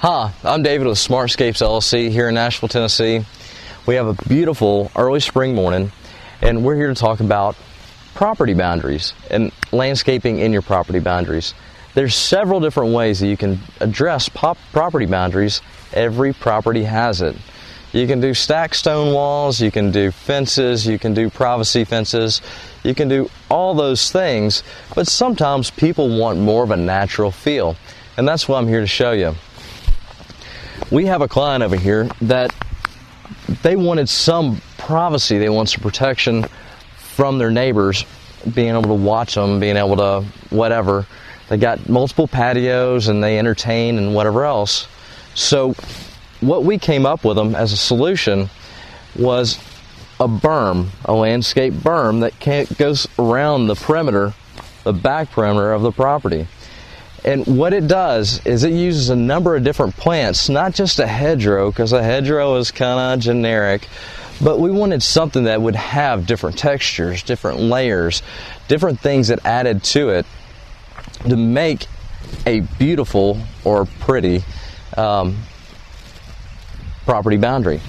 Hi, I'm David with Smartscapes LLC here in Nashville, Tennessee. We have a beautiful early spring morning, and we're here to talk about property boundaries and landscaping in your property boundaries. There's several different ways that you can address property boundaries. Every property has it. You can do stacked stone walls, you can do fences, you can do privacy fences, you can do all those things, but sometimes people want more of a natural feel, and that's what I'm here to show you. We have a client over here that they wanted some privacy, they want some protection from their neighbors, being able to watch them, being able to whatever. They got multiple patios and they entertain and whatever else. So what we came up with them as a solution was a berm, a landscape berm that goes around the perimeter, the back perimeter of the property. And what it does is it uses a number of different plants, not just a hedgerow, because a hedgerow is kind of generic, but we wanted something that would have different textures, different layers, different things that added to it to make a beautiful or pretty property boundary.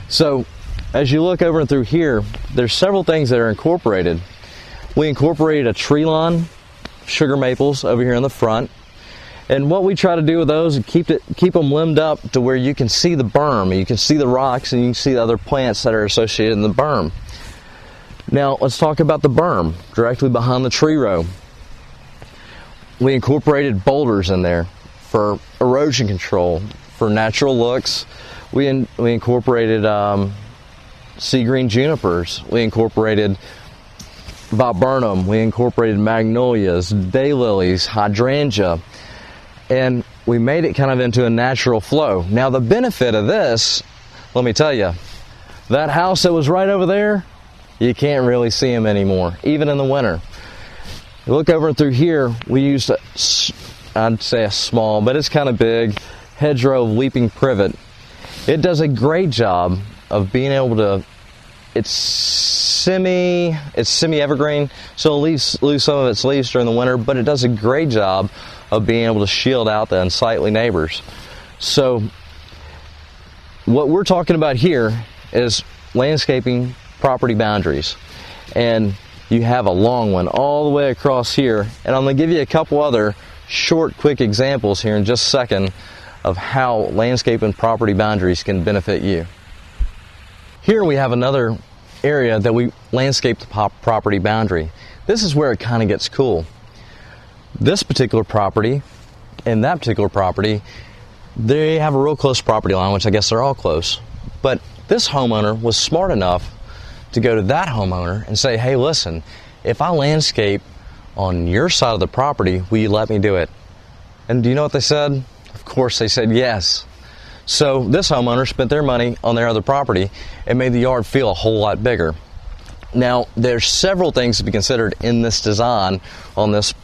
So as you look over and through here, there's several things that are incorporated. We incorporated a tree lawn, sugar maples over here in the front, and what we try to do with those is keep them limbed up to where you can see the berm, you can see the rocks, and you can see the other plants that are associated in the berm. Now let's talk about the berm directly behind the tree row. We incorporated boulders in there for erosion control, for natural looks. We incorporated sea green junipers. We incorporated viburnum. We incorporated magnolias, daylilies, hydrangea, and we made it kind of into a natural flow. Now the benefit of this, let me tell you, that house that was right over there, you can't really see them anymore, even in the winter. You look over and through here, we used I'd say a small, but it's kind of big, hedgerow leaping privet. It does a great job of being able to, it's semi-evergreen, so it'll lose some of its leaves during the winter, but it does a great job of being able to shield out the unsightly neighbors. So what we're talking about here is landscaping property boundaries. And you have a long one all the way across here, and I'm going to give you a couple other short, quick examples here in just a second of how landscaping property boundaries can benefit you. Here we have another area that we landscaped the property boundary. This is where it kind of gets cool. This particular property and that particular property, they have a real close property line, which I guess they're all close. But this homeowner was smart enough to go to that homeowner and say, hey, listen, if I landscape on your side of the property, will you let me do it? And do you know what they said? Of course they said yes. So this homeowner spent their money on their other property and made the yard feel a whole lot bigger. Now, there's several things to be considered in this design on this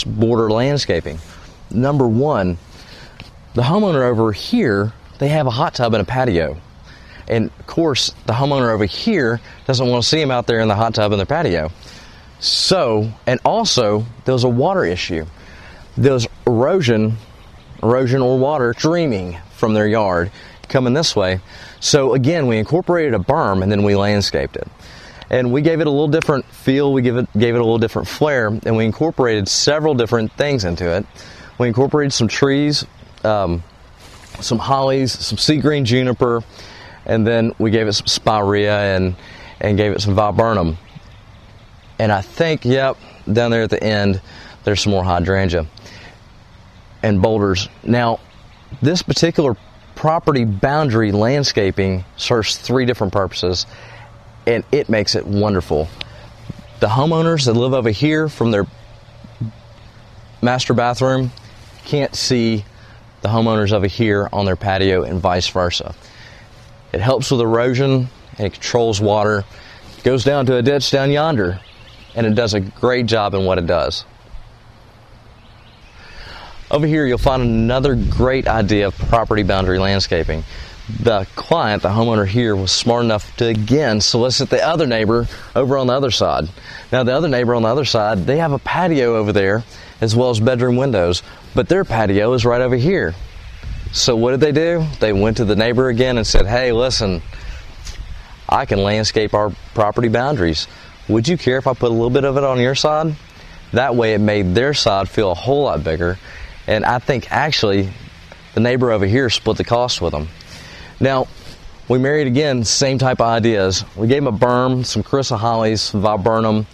border landscaping. Number one, the homeowner over here, they have a hot tub and a patio. And of course, the homeowner over here doesn't want to see him out there in the hot tub and the patio. So, and also, there's a water issue. There's erosion or water streaming from their yard coming this way. So again, we incorporated a berm and then we landscaped it. And we gave it a little different feel, we gave it a little different flair, and we incorporated several different things into it. We incorporated some trees, some hollies, some sea green juniper, and then we gave it some spirea and gave it some viburnum. And I think, yep, down there at the end, there's some more hydrangea and boulders. Now, this particular property boundary landscaping serves three different purposes, and it makes it wonderful. The homeowners that live over here from their master bathroom can't see the homeowners over here on their patio and vice versa. It helps with erosion, and it controls water. It goes down to a ditch down yonder, and it does a great job in what it does. Over here you'll find another great idea of property boundary landscaping. The client, the homeowner here, was smart enough to again solicit the other neighbor over on the other side. Now the other neighbor on the other side, they have a patio over there as well as bedroom windows, but their patio is right over here. So what did they do? They went to the neighbor again and said, hey, listen, I can landscape our property boundaries. Would you care if I put a little bit of it on your side? That way it made their side feel a whole lot bigger. And I think actually the neighbor over here split the cost with them. Now, we married again, same type of ideas. We gave them a berm, some Carissa hollies, some viburnum,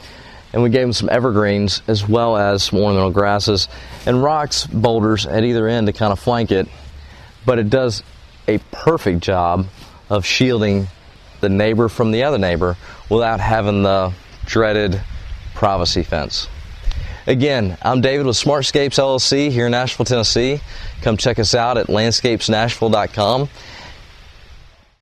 and we gave them some evergreens as well as some ornamental grasses and rocks, boulders at either end to kind of flank it. But it does a perfect job of shielding the neighbor from the other neighbor without having the dreaded privacy fence. Again, I'm David with Smartscapes LLC here in Nashville, Tennessee. Come check us out at landscapesnashville.com.